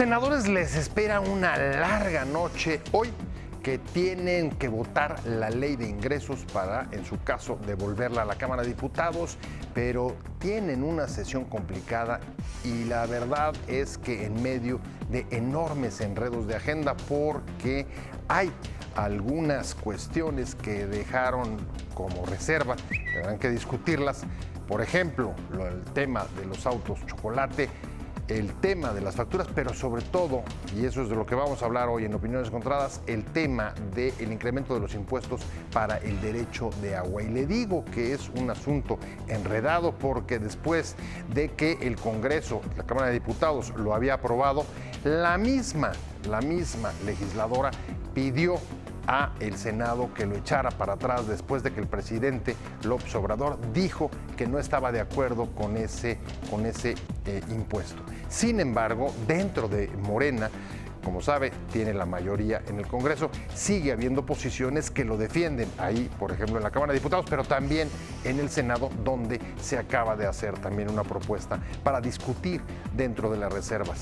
Senadores les espera una larga noche hoy que tienen que votar la ley de ingresos para, en su caso, devolverla a la Cámara de Diputados, pero tienen una sesión complicada y la verdad es que en medio de enormes enredos de agenda porque hay algunas cuestiones que dejaron como reserva, tendrán que discutirlas, por ejemplo, el tema de los autos chocolate, el tema de las facturas, pero sobre todo, y eso es de lo que vamos a hablar hoy en Opiniones Encontradas, el tema del incremento de los impuestos para el derecho de agua. Y le digo que es un asunto enredado porque después de que el Congreso, la Cámara de Diputados, lo había aprobado, la misma legisladora pidió a el Senado que lo echara para atrás después de que el presidente López Obrador dijo que no estaba de acuerdo con ese impuesto. Sin embargo, dentro de Morena, como sabe, tiene la mayoría en el Congreso, sigue habiendo posiciones que lo defienden, ahí, por ejemplo, en la Cámara de Diputados, pero también en el Senado, donde se acaba de hacer también una propuesta para discutir dentro de las reservas.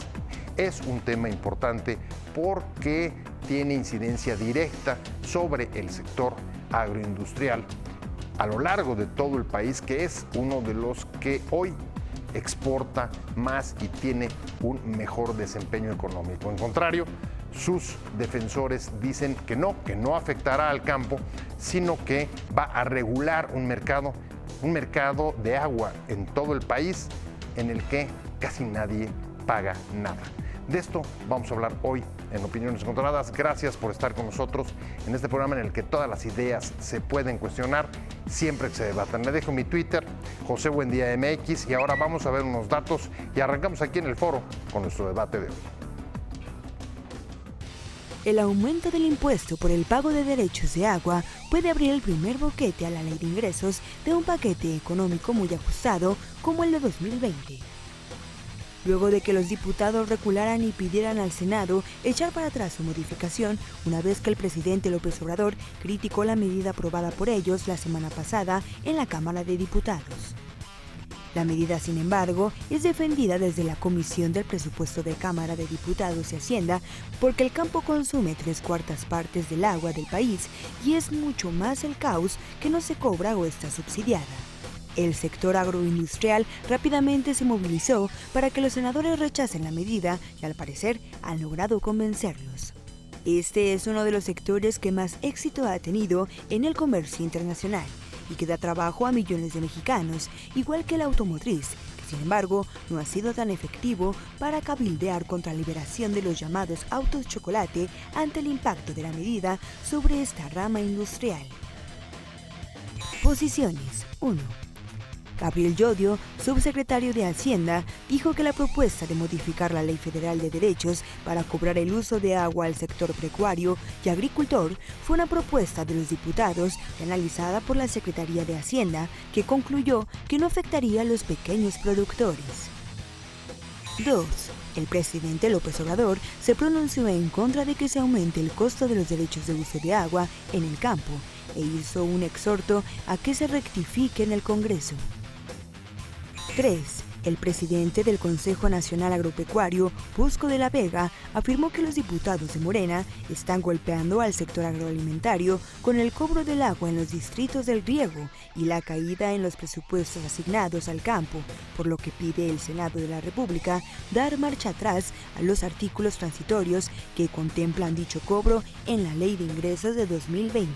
Es un tema importante porque tiene incidencia directa sobre el sector agroindustrial a lo largo de todo el país, que es uno de los que hoy exporta más y tiene un mejor desempeño económico. En contrario, sus defensores dicen que no afectará al campo, sino que va a regular un mercado de agua en todo el país en el que casi nadie paga nada. De esto vamos a hablar hoy en Opiniones Encontradas. Gracias por estar con nosotros en este programa en el que todas las ideas se pueden cuestionar siempre que se debatan. Le dejo mi Twitter, José Buendía MX, y ahora vamos a ver unos datos y arrancamos aquí en el foro con nuestro debate de hoy. El aumento del impuesto por el pago de derechos de agua puede abrir el primer boquete a la ley de ingresos de un paquete económico muy ajustado como el de 2020. Luego de que los diputados recularan y pidieran al Senado echar para atrás su modificación, una vez que el presidente López Obrador criticó la medida aprobada por ellos la semana pasada en la Cámara de Diputados. La medida, sin embargo, es defendida desde la Comisión del Presupuesto de Cámara de Diputados y Hacienda porque el campo consume 3/4 partes del agua del país y es mucho más el caos que no se cobra o está subsidiada. El sector agroindustrial rápidamente se movilizó para que los senadores rechacen la medida y al parecer han logrado convencerlos. Este es uno de los sectores que más éxito ha tenido en el comercio internacional y que da trabajo a millones de mexicanos, igual que la automotriz, que sin embargo no ha sido tan efectivo para cabildear contra la liberación de los llamados autos chocolate ante el impacto de la medida sobre esta rama industrial. Posiciones 1. Gabriel Llodio, subsecretario de Hacienda, dijo que la propuesta de modificar la Ley Federal de Derechos para cobrar el uso de agua al sector pecuario y agricultor fue una propuesta de los diputados y analizada por la Secretaría de Hacienda, que concluyó que no afectaría a los pequeños productores. 2. El presidente López Obrador se pronunció en contra de que se aumente el costo de los derechos de uso de agua en el campo e hizo un exhorto a que se rectifique en el Congreso. 3. El presidente del Consejo Nacional Agropecuario, Bosco de la Vega, afirmó que los diputados de Morena están golpeando al sector agroalimentario con el cobro del agua en los distritos del riego y la caída en los presupuestos asignados al campo, por lo que pide el Senado de la República dar marcha atrás a los artículos transitorios que contemplan dicho cobro en la Ley de Ingresos de 2020.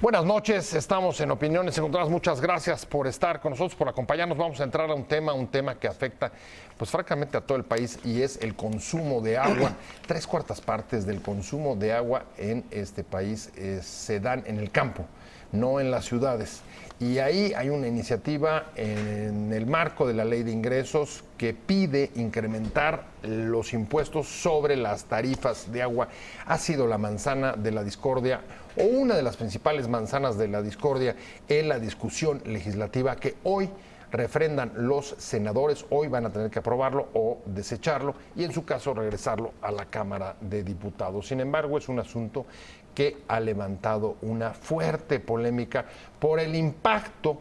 Buenas noches, estamos en Opiniones Encontradas. Muchas gracias por estar con nosotros, por acompañarnos. Vamos a entrar a un tema que afecta, pues francamente, a todo el país, y es el consumo de agua. 3/4 partes del consumo de agua en este país se dan en el campo, no en las ciudades. Y ahí hay una iniciativa en el marco de la Ley de Ingresos que pide incrementar los impuestos sobre las tarifas de agua. Ha sido la manzana de la discordia, o una de las principales manzanas de la discordia en la discusión legislativa que hoy refrendan los senadores. Hoy van a tener que aprobarlo o desecharlo y, en su caso, regresarlo a la Cámara de Diputados. Sin embargo, es un asunto que ha levantado una fuerte polémica por el impacto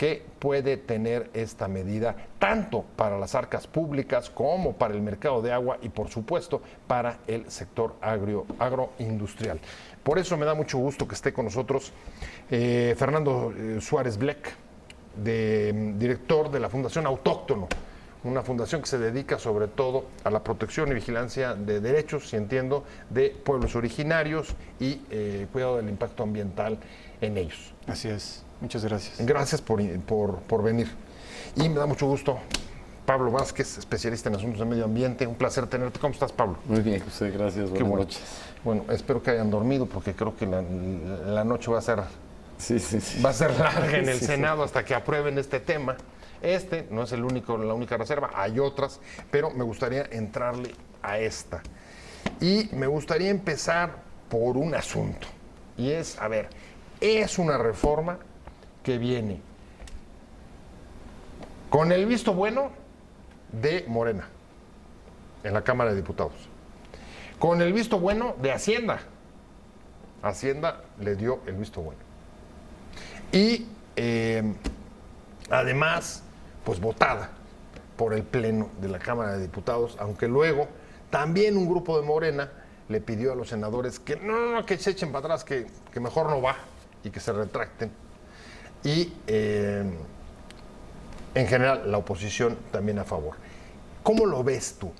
que puede tener esta medida tanto para las arcas públicas como para el mercado de agua y por supuesto para el sector agroindustrial. Por eso me da mucho gusto que esté con nosotros Fernando Suárez Blech, director de la Fundación Autóctono, una fundación que se dedica sobre todo a la protección y vigilancia de derechos, si entiendo, de pueblos originarios y cuidado del impacto ambiental en ellos. Así es, muchas gracias. Gracias por venir. Y me da mucho gusto, Pablo Vázquez, especialista en asuntos de medio ambiente. Un placer tenerte. ¿Cómo estás, Pablo? Muy bien, José, gracias. Buenas noches. Bueno, espero que hayan dormido porque creo que la noche va a ser, va a ser larga en el Senado hasta que aprueben este tema. Este no es la única reserva, hay otras, pero me gustaría entrarle a esta. Y me gustaría empezar por un asunto. Y es, a ver, es una reforma que viene con el visto bueno de Morena en la Cámara de Diputados. Con el visto bueno de Hacienda. Hacienda le dio el visto bueno. Y además, pues votada por el Pleno de la Cámara de Diputados, aunque luego también un grupo de Morena le pidió a los senadores que no, que se echen para atrás, que mejor no va y que se retracten. Y en general la oposición también a favor. ¿Cómo lo ves tú?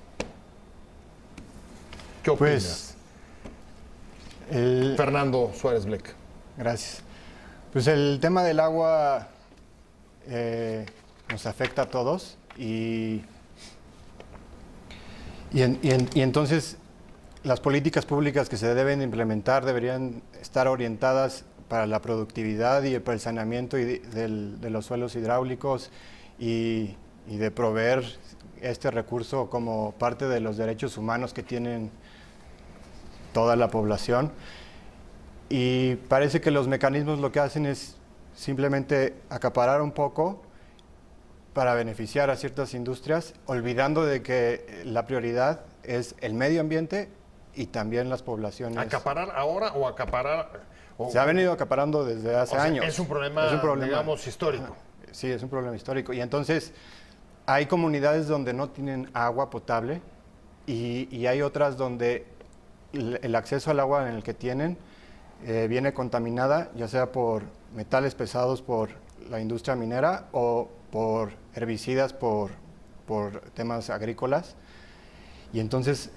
¿Qué opinas? Fernando Suárez Blech. Gracias. Pues el tema del agua nos afecta a todos y entonces las políticas públicas que se deben implementar deberían estar orientadas para la productividad y para el saneamiento de los suelos hidráulicos y de proveer este recurso como parte de los derechos humanos que tienen toda la población. Y parece que los mecanismos lo que hacen es simplemente acaparar un poco para beneficiar a ciertas industrias, olvidando de que la prioridad es el medio ambiente y también las poblaciones. ¿Acaparar ahora o acaparar? Se ha venido acaparando desde hace años. Es un problema, digamos, histórico. Sí, es un problema histórico. Y entonces hay comunidades donde no tienen agua potable y hay otras donde el acceso al agua en el que tienen viene contaminada, ya sea por metales pesados por la industria minera o por herbicidas por temas agrícolas. Y entonces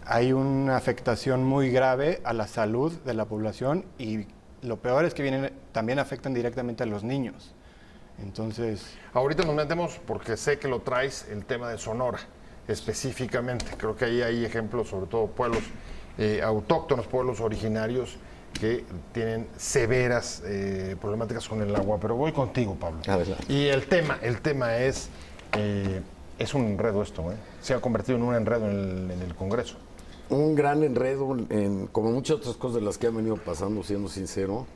hay una afectación muy grave a la salud de la población y lo peor es que también afectan directamente a los niños. Entonces, ahorita nos metemos, porque sé que lo traes, el tema de Sonora específicamente. Creo que ahí hay ejemplos, sobre todo pueblos autóctonos, pueblos originarios que tienen severas problemáticas con el agua. Pero voy contigo, Pablo. Y el tema es un enredo esto, se ha convertido en un enredo en el Congreso. Un gran enredo, como muchas otras cosas de las que han venido pasando, siendo sincero,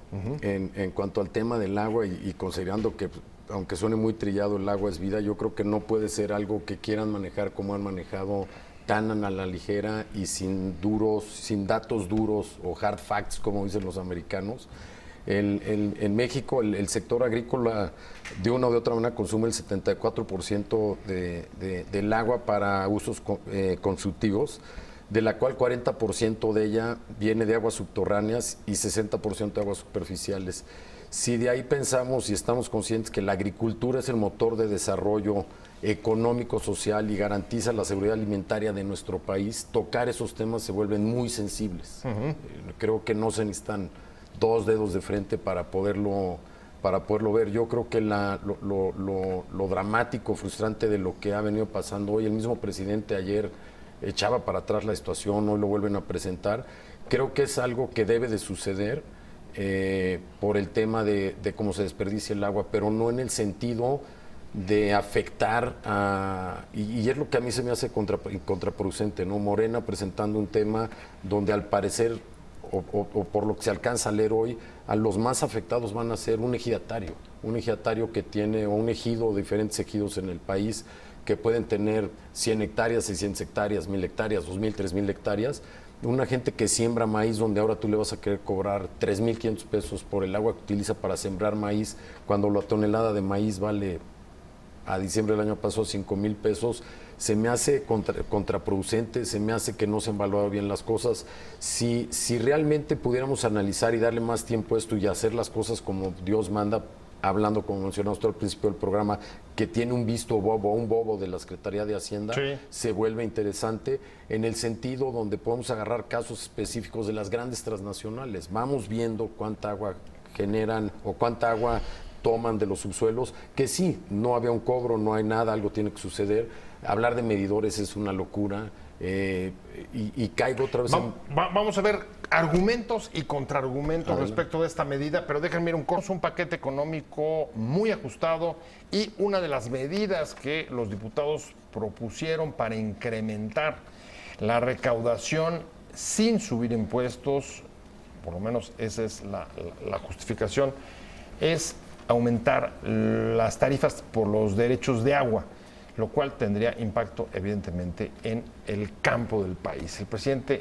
en cuanto al tema del agua y considerando que, aunque suene muy trillado, el agua es vida, yo creo que no puede ser algo que quieran manejar como han manejado tan a la ligera y sin datos duros o hard facts, como dicen los americanos. En México el sector agrícola de una u otra manera consume el 74% del agua para usos consultivos, de la cual 40% de ella viene de aguas subterráneas y 60% de aguas superficiales. Si de ahí pensamos y estamos conscientes que la agricultura es el motor de desarrollo económico, social y garantiza la seguridad alimentaria de nuestro país, tocar esos temas se vuelven muy sensibles. Creo que no se necesitan dos dedos de frente para poderlo ver. Yo creo que lo dramático, frustrante de lo que ha venido pasando hoy, el mismo presidente ayer echaba para atrás la situación, hoy lo vuelven a presentar. Creo que es algo que debe de suceder por el tema de cómo se desperdicia el agua, pero no en el sentido de afectar y es lo que a mí se me hace contraproducente, ¿no? Morena presentando un tema donde al parecer, o por lo que se alcanza a leer hoy, a los más afectados van a ser un ejidatario que tiene, o un ejido, diferentes ejidos en el país, que pueden tener 100 hectáreas, 600 hectáreas, 1000 hectáreas, 2000, 3000 hectáreas, una gente que siembra maíz, donde ahora tú le vas a querer cobrar 3,500 pesos por el agua que utiliza para sembrar maíz, cuando la tonelada de maíz vale a diciembre del año pasado 5,000 pesos, se me hace contraproducente, se me hace que no se han evaluado bien las cosas. Si realmente pudiéramos analizar y darle más tiempo a esto y hacer las cosas como Dios manda, hablando, como mencionaste al principio del programa, que tiene un visto bobo, un bobo de la Secretaría de Hacienda, sí, se vuelve interesante en el sentido donde podemos agarrar casos específicos de las grandes transnacionales. Vamos viendo cuánta agua generan o cuánta agua toman de los subsuelos, que sí, no había un cobro, no hay nada, algo tiene que suceder. Hablar de medidores es una locura. Y caigo otra vez Vamos a ver argumentos y contraargumentos Adelante. respecto de esta medida, pero déjenme ir un paquete económico muy ajustado y una de las medidas que los diputados propusieron para incrementar la recaudación sin subir impuestos, por lo menos esa es la justificación, es aumentar las tarifas por los derechos de agua, lo cual tendría impacto evidentemente en el campo del país. El presidente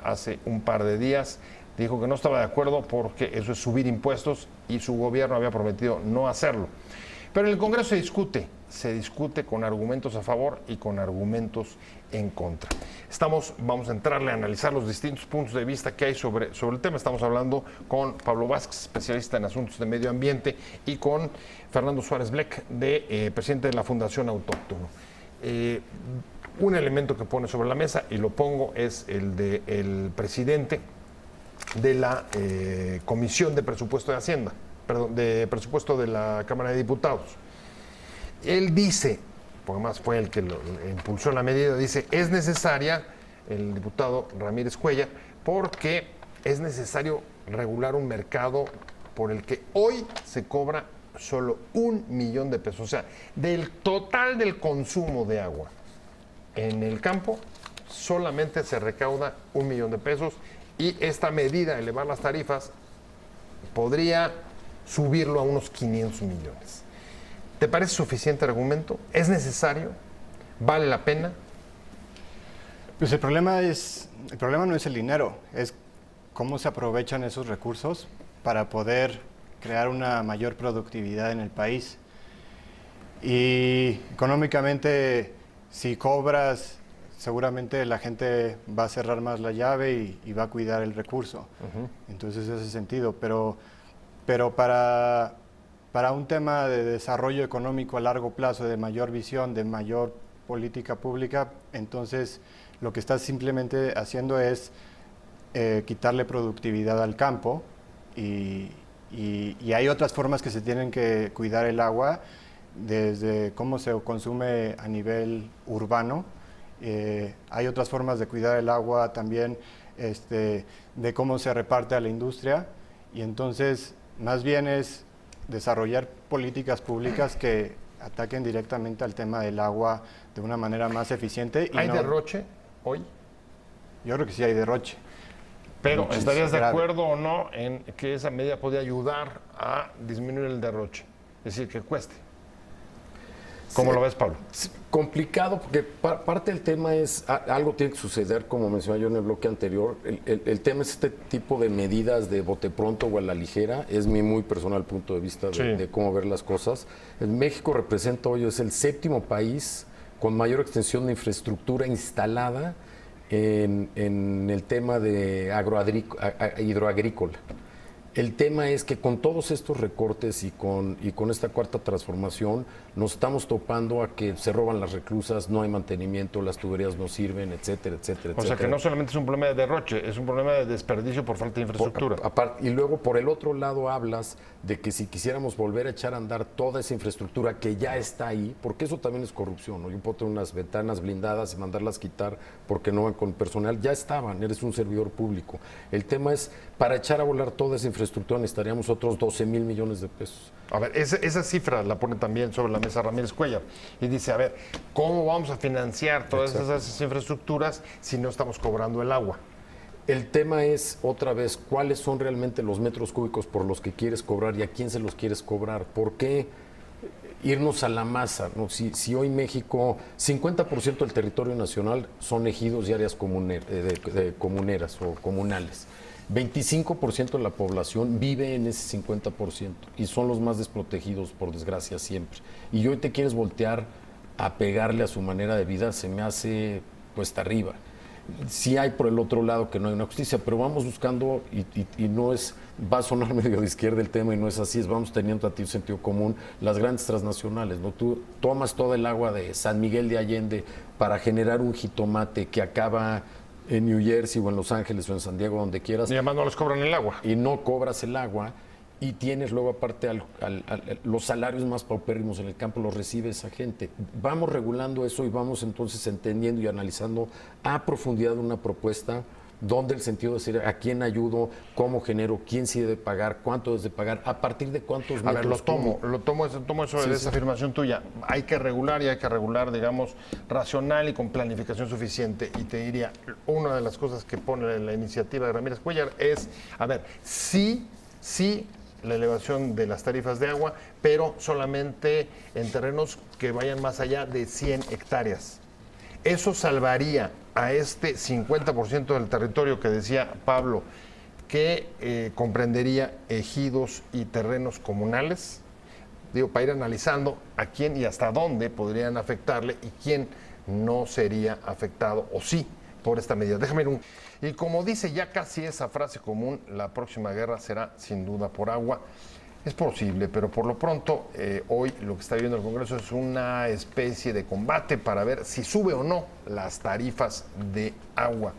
hace un par de días dijo que no estaba de acuerdo porque eso es subir impuestos y su gobierno había prometido no hacerlo. Pero en el Congreso se discute con argumentos a favor y con argumentos en contra. Vamos a entrarle a analizar los distintos puntos de vista que hay sobre el tema. Estamos hablando con Pablo Vázquez, especialista en asuntos de medio ambiente, y con Fernando Suárez Bleck, presidente de la Fundación Autóctono. Un elemento que pone sobre la mesa, y lo pongo, es el del presidente de la Comisión de Presupuesto de Hacienda, perdón, de Presupuesto de la Cámara de Diputados. Él dice, porque más fue el que lo impulsó la medida, dice, es necesaria, el diputado Ramírez Cuellar, porque es necesario regular un mercado por el que hoy se cobra solo 1 millón de pesos. O sea, del total del consumo de agua en el campo, solamente se recauda 1 millón de pesos, y esta medida, elevar las tarifas, podría subirlo a unos 500 millones. ¿Te parece suficiente argumento? ¿Es necesario? ¿Vale la pena? Pues el problema no es el dinero, es cómo se aprovechan esos recursos para poder crear una mayor productividad en el país. Y económicamente, si cobras, seguramente la gente va a cerrar más la llave y va a cuidar el recurso. Entonces, ese sentido. Pero para un tema de desarrollo económico a largo plazo, de mayor visión, de mayor política pública, entonces lo que estás simplemente haciendo es quitarle productividad al campo, y hay otras formas que se tienen que cuidar el agua, desde cómo se consume a nivel urbano. Hay otras formas de cuidar el agua también, de cómo se reparte a la industria, y entonces más bien es desarrollar políticas públicas que ataquen directamente al tema del agua de una manera más eficiente. ¿Hay derroche hoy? Yo creo que sí hay derroche. Pero ¿estarías de grave. acuerdo o no en que esa medida podría ayudar a disminuir el derroche? Es decir, que cueste. ¿Cómo lo ves, Pablo? Complicado, porque parte del tema es, algo tiene que suceder, como mencioné yo en el bloque anterior. El tema es este tipo de medidas de bote pronto o a la ligera. Es mi muy personal punto de vista de cómo ver las cosas. México representa hoy, es el 7º país con mayor extensión de infraestructura instalada en el tema de hidroagrícola. El tema es que con todos estos recortes y con esta cuarta transformación nos estamos topando a que se roban las reclusas, no hay mantenimiento, las tuberías no sirven, etcétera, etcétera, O sea, que no solamente es un problema de derroche, es un problema de desperdicio por falta de infraestructura. Y luego, por el otro lado, hablas de que si quisiéramos volver a echar a andar toda esa infraestructura que ya está ahí, porque eso también es corrupción, ¿no? Yo puedo tener unas ventanas blindadas y mandarlas quitar porque no van con personal, ya estaban, eres un servidor público. El tema es, para echar a volar toda esa infraestructura necesitaríamos otros 12,000 millones de pesos. A ver, esa cifra la pone también sobre la mesa Ramírez Cuellar y dice, a ver, ¿cómo vamos a financiar todas esas infraestructuras si no estamos cobrando el agua? El tema es, otra vez, cuáles son realmente los metros cúbicos por los que quieres cobrar y a quién se los quieres cobrar. ¿Por qué irnos a la masa, ¿no? Si hoy México, 50% del territorio nacional son ejidos y áreas comuneras o comunales. 25% de la población vive en ese 50% y son los más desprotegidos, por desgracia, siempre. Y hoy te quieres voltear a pegarle a su manera de vida, se me hace cuesta arriba. Sí hay por el otro lado que no hay una justicia, pero vamos buscando, y no es, va a sonar medio de izquierda el tema y no es así, vamos teniendo a ti un sentido común, las grandes transnacionales, ¿no? Tú tomas todo el agua de San Miguel de Allende para generar un jitomate que acaba en New Jersey o en Los Ángeles o en San Diego, donde quieras. Y además no les cobran el agua. Y no cobras el agua. Y tienes luego aparte los salarios más paupérrimos en el campo, los recibe esa gente. Vamos regulando eso y vamos entonces entendiendo y analizando a profundidad una propuesta donde el sentido de decir a quién ayudo, cómo genero, quién sí debe pagar, cuánto debe pagar, a partir de cuántos metros. A ver, lo tomo eso de esa afirmación tuya. Hay que regular y hay que regular, digamos, racional y con planificación suficiente. Y te diría, una de las cosas que pone la iniciativa de Ramírez Cuellar es, a ver, sí, la elevación de las tarifas de agua, pero solamente en terrenos que vayan más allá de 100 hectáreas. Eso salvaría a este 50% del territorio que decía Pablo, que comprendería ejidos y terrenos comunales. Digo, para ir analizando a quién y hasta dónde podrían afectarle y quién no sería afectado, o sí, por esta medida. Déjame ir Y como dice ya casi esa frase común, la próxima guerra será sin duda por agua. Es posible, pero por lo pronto hoy lo que está viviendo el Congreso es una especie de combate para ver si sube o no las tarifas de agua,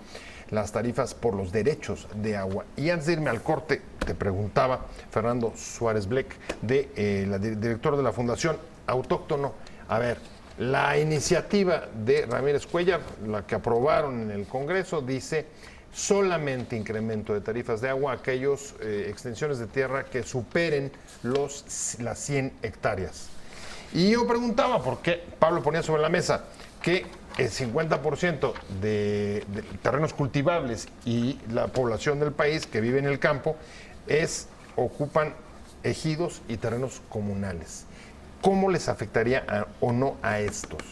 las tarifas por los derechos de agua. Y antes de irme al corte, te preguntaba Fernando Suárez Bleck, director de la Fundación Autóctono, a ver, la iniciativa de Ramírez Cuellar, la que aprobaron en el Congreso, dice solamente incremento de tarifas de agua a aquellas extensiones de tierra que superen las 100 hectáreas. Y yo preguntaba, por qué Pablo ponía sobre la mesa que el 50% de terrenos cultivables y la población del país que vive en el campo ocupan ejidos y terrenos comunales. ¿Cómo les afectaría o no a estos?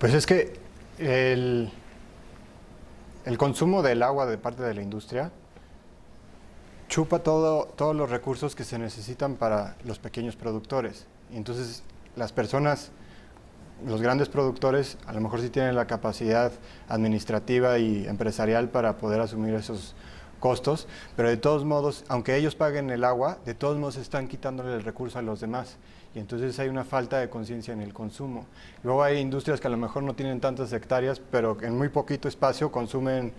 Pues es que el consumo del agua de parte de la industria chupa todos los recursos que se necesitan para los pequeños productores. Y entonces las personas, los grandes productores, a lo mejor sí tienen la capacidad administrativa y empresarial para poder asumir esos costos, pero de todos modos, aunque ellos paguen el agua, de todos modos están quitándole el recurso a los demás. Y entonces hay una falta de conciencia en el consumo. Luego hay industrias que a lo mejor no tienen tantas hectáreas, pero en muy poquito espacio consumen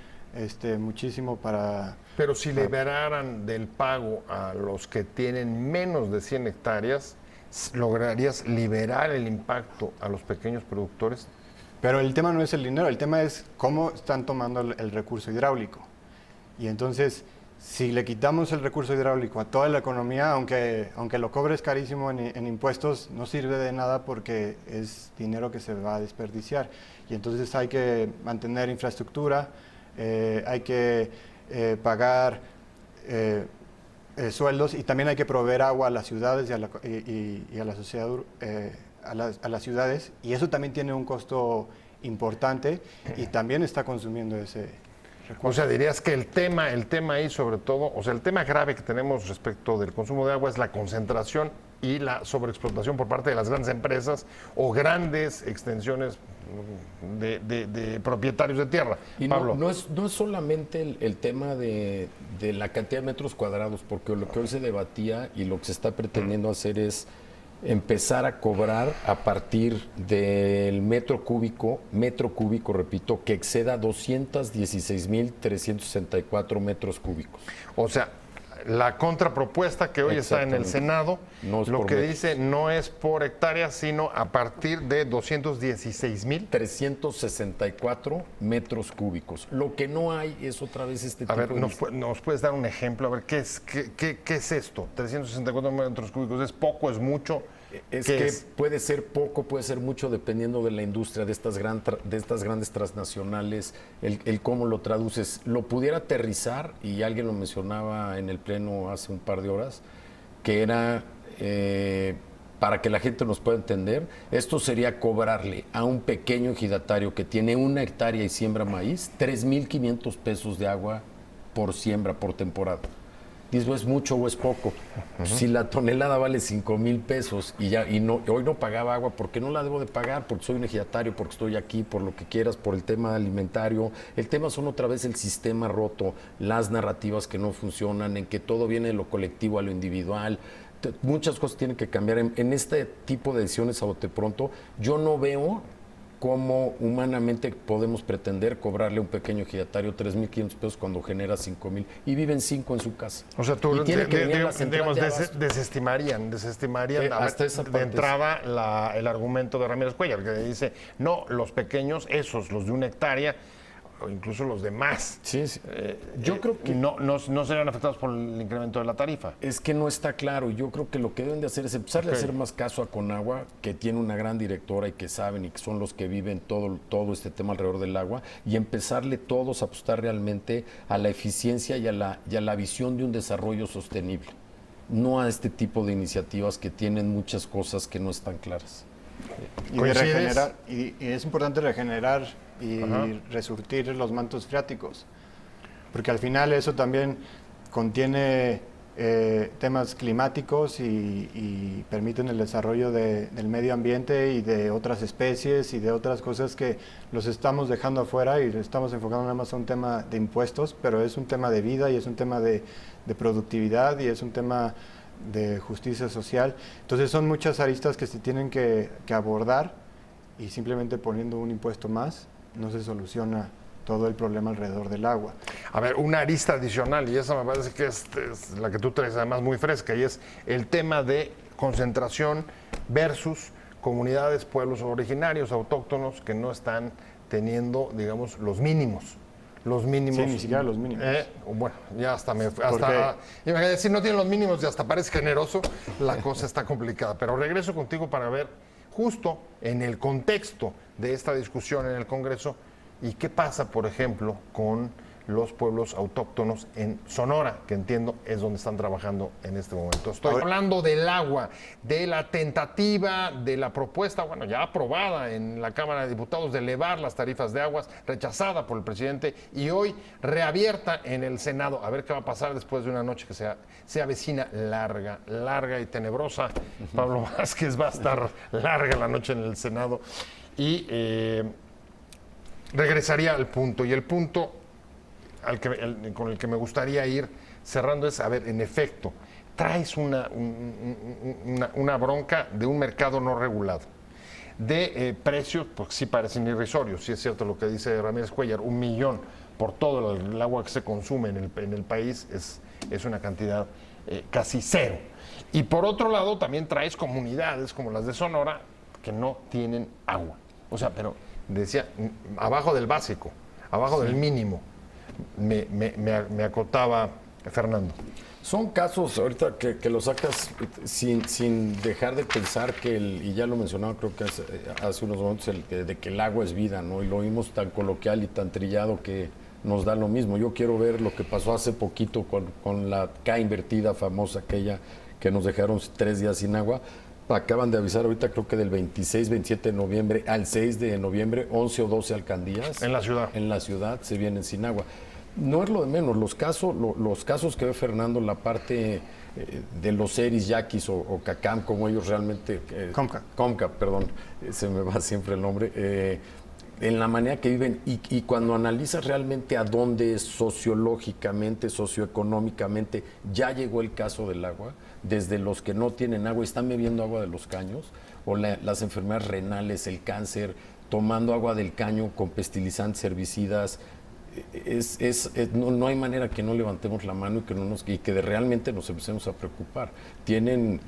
muchísimo para... Pero si liberaran del pago a los que tienen menos de 100 hectáreas, ¿lograrías liberar el impacto a los pequeños productores? Pero el tema no es el dinero, el tema es cómo están tomando el recurso hidráulico. Y entonces, si le quitamos el recurso hidráulico a toda la economía, aunque lo cobres carísimo en impuestos, no sirve de nada porque es dinero que se va a desperdiciar. Y entonces hay que mantener infraestructura, hay que pagar sueldos y también hay que proveer agua a las ciudades y a la sociedad, a las ciudades. Y eso también tiene un costo importante y también está consumiendo ese recurso. O sea, dirías que el tema ahí sobre todo, o sea, el tema grave que tenemos respecto del consumo de agua es la concentración y la sobreexplotación por parte de las grandes empresas o grandes extensiones de propietarios de tierra. Y Pablo. No es solamente el tema de la cantidad de metros cuadrados, porque lo que hoy se debatía y lo que se está pretendiendo hacer es empezar a cobrar a partir del metro cúbico, repito, que exceda 216,364 metros cúbicos. O sea, la contrapropuesta que hoy está en el Senado, no lo que metros. dice no es por hectárea, sino a partir de 216,000. 364 metros cúbicos. Lo que no hay es otra vez este tipo A ver, de... ¿nos puedes dar un ejemplo? A ver, ¿qué es esto? 364 metros cúbicos, ¿es poco, es mucho? Es que puede ser poco, puede ser mucho, dependiendo de la industria, de estas grandes transnacionales, el cómo lo traduces. Lo pudiera aterrizar, y alguien lo mencionaba en el pleno hace un par de horas, que era para que la gente nos pueda entender, esto sería cobrarle a un pequeño ejidatario que tiene 1 hectárea y siembra maíz, 3,500 pesos de agua por siembra, por temporada. Dices, ¿es mucho o es poco? Si la tonelada vale 5,000 pesos y hoy no pagaba agua, ¿por qué no la debo de pagar? Porque soy un ejidatario, porque estoy aquí, por lo que quieras, por el tema alimentario. El tema son otra vez el sistema roto, las narrativas que no funcionan, en que todo viene de lo colectivo a lo individual. Muchas cosas tienen que cambiar. En este tipo de decisiones a bote pronto, yo no veo cómo humanamente podemos pretender cobrarle a un pequeño ejidatario 3,500 pesos cuando genera 5,000 y viven 5 en su casa. O sea, tú Y tiene que venir a la central digamos, de abasto. desestimarían hasta esa de parte entrada el argumento de Ramírez Cuellar, que dice, no, los pequeños, esos, los de 1 hectárea, o incluso los demás, Sí. Yo creo que no serían afectados por el incremento de la tarifa. es que no está claro. Yo creo que lo que deben de hacer es empezarle Ok. a hacer más caso a Conagua, que tiene una gran directora y que saben y que son los que viven todo este tema alrededor del agua, y empezarle todos a apostar realmente a la eficiencia y a la visión de un desarrollo sostenible, no a este tipo de iniciativas que tienen muchas cosas que no están claras. Y, ¿Coincides? y es importante regenerar y Ajá. resurtir los mantos freáticos, porque al final eso también contiene temas climáticos y permiten el desarrollo del medio ambiente y de otras especies y de otras cosas que los estamos dejando afuera y estamos enfocando nada más a un tema de impuestos, pero es un tema de vida y es un tema de productividad y es un tema de justicia social. Entonces son muchas aristas que se tienen que abordar, y simplemente poniendo un impuesto más no se soluciona todo el problema alrededor del agua. A ver, una arista adicional, y esa me parece que es la que tú traes además muy fresca, y es el tema de concentración versus comunidades, pueblos originarios, autóctonos, que no están teniendo, digamos, los mínimos. Los mínimos. Sí, ni siquiera los mínimos. Bueno, ya hasta me... Porque- Imagínate, si no tienen los mínimos y hasta parece generoso, la cosa está complicada. Pero regreso contigo para ver, justo en el contexto de esta discusión en el Congreso, y qué pasa, por ejemplo, con los pueblos autóctonos en Sonora, que entiendo es donde están trabajando en este momento. Estoy hablando del agua, de la tentativa, de la propuesta, bueno, ya aprobada en la Cámara de Diputados de elevar las tarifas de aguas, rechazada por el presidente y hoy reabierta en el Senado. A ver qué va a pasar después de una noche que se avecina larga y tenebrosa. Pablo Vázquez, va a estar larga la noche en el Senado y regresaría al punto. Y el punto con el que me gustaría ir cerrando es, a ver, en efecto, traes una bronca de un mercado no regulado, de precios, pues sí parecen irrisorios, sí es cierto lo que dice Ramírez Cuellar, 1 millón por todo el agua que se consume en el país es una cantidad casi cero. Y por otro lado, también traes comunidades como las de Sonora que no tienen agua. O sea, pero decía, abajo del básico, abajo del mínimo. Me acotaba Fernando. Son casos ahorita que lo sacas sin dejar de pensar que, y ya lo mencionaba creo que hace unos momentos, de que el agua es vida, ¿no? Y lo oímos tan coloquial y tan trillado que nos da lo mismo. Yo quiero ver lo que pasó hace poquito con la K invertida famosa, aquella que nos dejaron 3 días sin agua. Acaban de avisar ahorita, creo que del 26, 27 de noviembre al 6 de noviembre, 11 o 12 alcaldías. En la ciudad. En la ciudad se vienen sin agua. No es lo de menos, los casos que ve Fernando, la parte de los Eris, Yaquis o Cacam, como ellos realmente... Comca, perdón, se me va siempre el nombre. En la manera que viven y cuando analizas realmente a dónde sociológicamente, socioeconómicamente ya llegó el caso del agua, desde los que no tienen agua y están bebiendo agua de los caños, o las enfermedades renales, el cáncer, tomando agua del caño con pestilizantes, herbicidas, no hay manera que no levantemos la mano y que realmente nos empecemos a preocupar. Tienen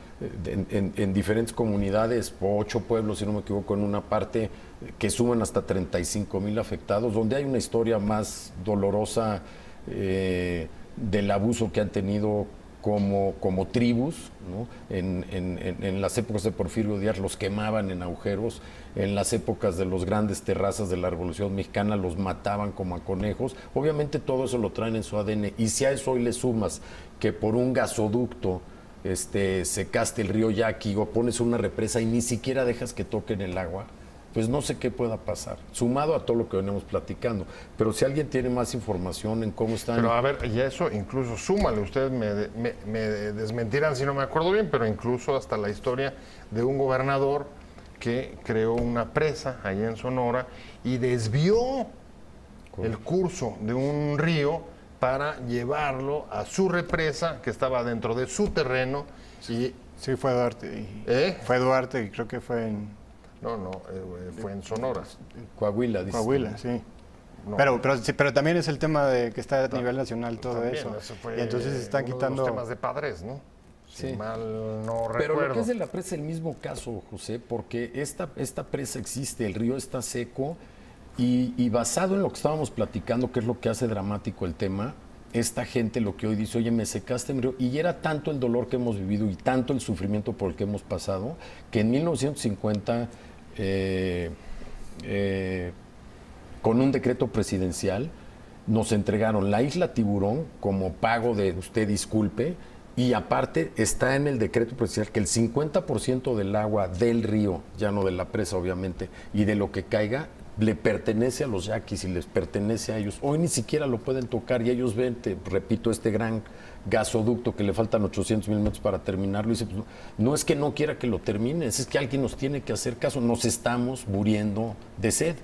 en diferentes comunidades, 8 pueblos, si no me equivoco, en una parte que suman hasta 35,000 afectados, donde hay una historia más dolorosa del abuso que han tenido como tribus, ¿no? En las épocas de Porfirio Díaz los quemaban en agujeros, en las épocas de los grandes terrazas de la Revolución Mexicana los mataban como a conejos. Obviamente todo eso lo traen en su ADN, y si a eso hoy le sumas que por un gasoducto secaste el río Yaqui o pones una represa y ni siquiera dejas que toquen el agua, pues no sé qué pueda pasar, sumado a todo lo que venimos platicando. Pero si alguien tiene más información en cómo están... Pero a ver, y eso incluso súmale, ustedes me desmentirán si no me acuerdo bien, pero incluso hasta la historia de un gobernador que creó una presa allá en Sonora y desvió el curso de un río para llevarlo a su represa que estaba dentro de su terreno. Y, Sí, fue Duarte. Fue Duarte y creo que fue en fue en Sonora. Coahuila, dice. Coahuila, sí. No. Pero también es el tema de que está a nivel nacional todo También, eso. fue Y entonces están uno quitando... de los temas de Padres, ¿no? Si Sí. mal no Pero recuerdo. lo que es de la presa es el mismo caso, José, porque esta presa existe, el río está seco y basado en lo que estábamos platicando, que es lo que hace dramático el tema, esta gente lo que hoy dice, oye, me secaste mi río, y era tanto el dolor que hemos vivido y tanto el sufrimiento por el que hemos pasado, que en 1950, con un decreto presidencial, nos entregaron la isla Tiburón como pago de usted disculpe, y aparte está en el decreto presidencial que el 50% del agua del río, ya no de la presa obviamente, y de lo que caiga, le pertenece a los yaquis y les pertenece a ellos. Hoy ni siquiera lo pueden tocar y ellos ven, te repito, este gran gasoducto que le faltan 800,000 metros para terminarlo. Y dice, pues, no es que no quiera que lo termines, es que alguien nos tiene que hacer caso. Nos estamos muriendo de sed.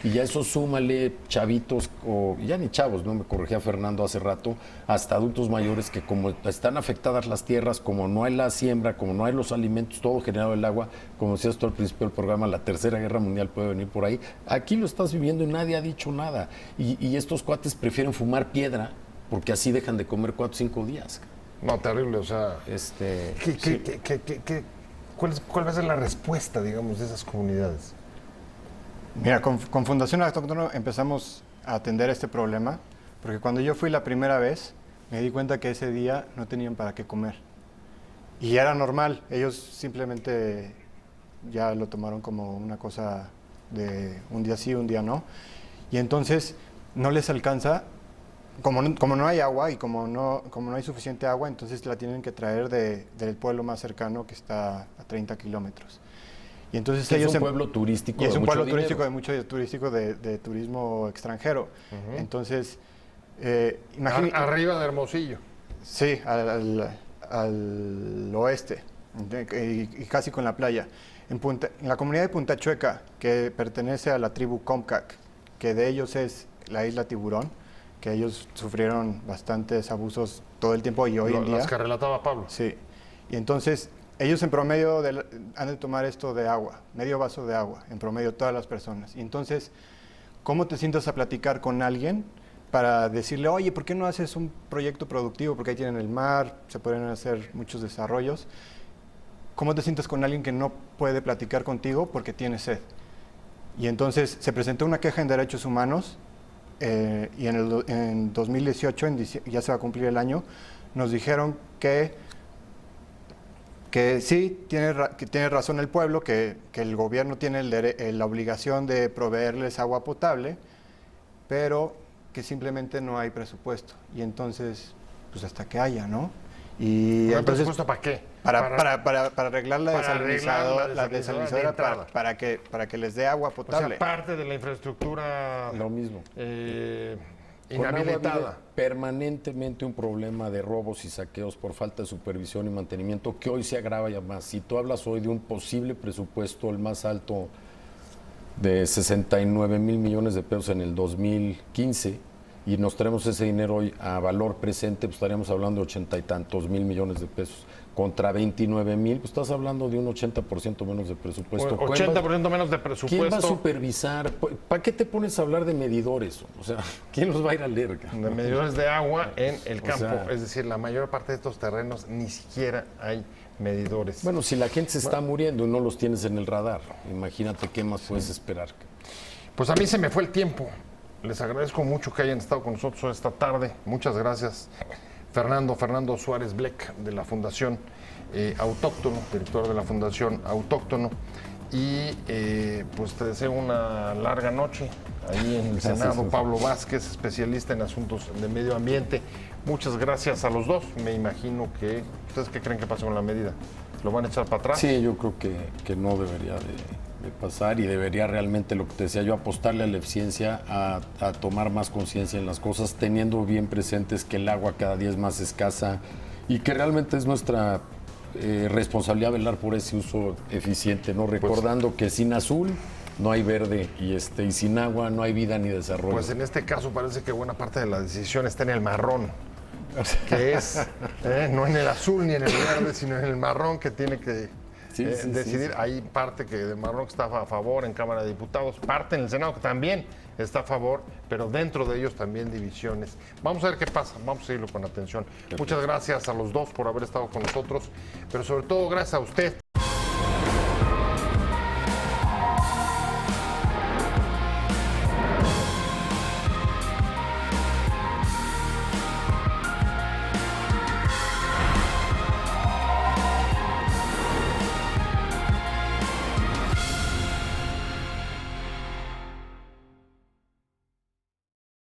Y ya eso súmale chavitos, o ya ni chavos, no me corregía Fernando hace rato, hasta adultos mayores que como están afectadas las tierras, como no hay la siembra, como no hay los alimentos, todo generado el agua, como decías tú al principio del programa, la Tercera Guerra Mundial puede venir por ahí. Aquí lo estás viviendo y nadie ha dicho nada. Y estos cuates prefieren fumar piedra porque así dejan de comer 4 o 5 días. No, terrible, o sea... ¿Cuál va a ser la respuesta, digamos, de esas comunidades? Mira, con Fundación Autóctono empezamos a atender este problema, porque cuando yo fui la primera vez, me di cuenta que ese día no tenían para qué comer. Y era normal, ellos simplemente ya lo tomaron como una cosa de un día sí, un día no. Y entonces no les alcanza, como no hay agua y como no hay suficiente agua, entonces la tienen que traer del pueblo más cercano que está a 30 kilómetros. Y entonces es un pueblo turístico. Y es un pueblo turístico de de turismo extranjero. Entonces, arriba de Hermosillo. Sí, al oeste, y casi con la playa. En la comunidad de Punta Chueca, que pertenece a la tribu Comcac, que de ellos es la isla Tiburón, que ellos sufrieron bastantes abusos todo el tiempo y hoy en día. Las que relataba Pablo. Sí. Y entonces, ellos en promedio han de tomar esto de agua, medio vaso de agua, en promedio todas las personas. Y entonces, ¿cómo te sientas a platicar con alguien para decirle, oye, ¿por qué no haces un proyecto productivo? Porque ahí tienen el mar, se pueden hacer muchos desarrollos. ¿Cómo te sientas con alguien que no puede platicar contigo porque tiene sed? Y entonces se presentó una queja en derechos humanos y en 2018, ya se va a cumplir el año, nos dijeron que sí, que tiene razón el pueblo, que el gobierno tiene la obligación de proveerles agua potable, pero que simplemente no hay presupuesto. Y entonces, pues hasta que haya, ¿no? Y ¿No hay entonces, presupuesto para qué? Para arreglar la desalinizadora para que les dé agua O potable. sea, parte de la infraestructura Lo mismo. Con agua inhabilitada. vive permanentemente un problema de robos y saqueos por falta de supervisión y mantenimiento que hoy se agrava ya más. Si tú hablas hoy de un posible presupuesto, el más alto de 69,000 millones de pesos en el 2015, y nos traemos ese dinero hoy a valor presente, pues estaríamos hablando de 80 y tantos mil millones de pesos. Contra 29,000, pues estás hablando de un 80% menos de presupuesto. 80% menos de presupuesto. ¿Quién va a supervisar? ¿Para qué te pones a hablar de medidores? O sea, ¿quién los va a ir a leer? De medidores de agua en el campo. sea, es decir, la mayor parte de estos terrenos ni siquiera hay medidores. Bueno, si la gente se está muriendo y no los tienes en el radar, imagínate qué más puedes esperar. Pues a mí se me fue el tiempo. Les agradezco mucho que hayan estado con nosotros esta tarde. Muchas gracias. Fernando Suárez Bleck, de la Fundación Autóctono, director de la Fundación Autóctono. Y pues te deseo una larga noche ahí en el Gracias, Senado, José. Pablo Vázquez, especialista en asuntos de medio ambiente. Muchas gracias a los dos. Me imagino que, ¿ustedes qué creen que pasa con la medida? ¿Lo van a echar para atrás? Sí, yo creo que no debería de pasar y debería realmente, lo que te decía yo, apostarle a la eficiencia, a tomar más conciencia en las cosas, teniendo bien presentes que el agua cada día es más escasa y que realmente es nuestra responsabilidad velar por ese uso eficiente, ¿no? Recordando que sin azul no hay verde y sin agua no hay vida ni desarrollo. Pues en este caso parece que buena parte de la decisión está en el marrón, que es no en el azul ni en el verde, sino en el marrón que tiene que decidir. Sí. Hay parte que de marrón que está a favor en Cámara de Diputados, parte en el Senado que también está a favor, pero dentro de ellos también divisiones. Vamos a ver qué pasa, vamos a seguirlo con atención. Muchas gracias a los dos por haber estado con nosotros, pero sobre todo gracias a usted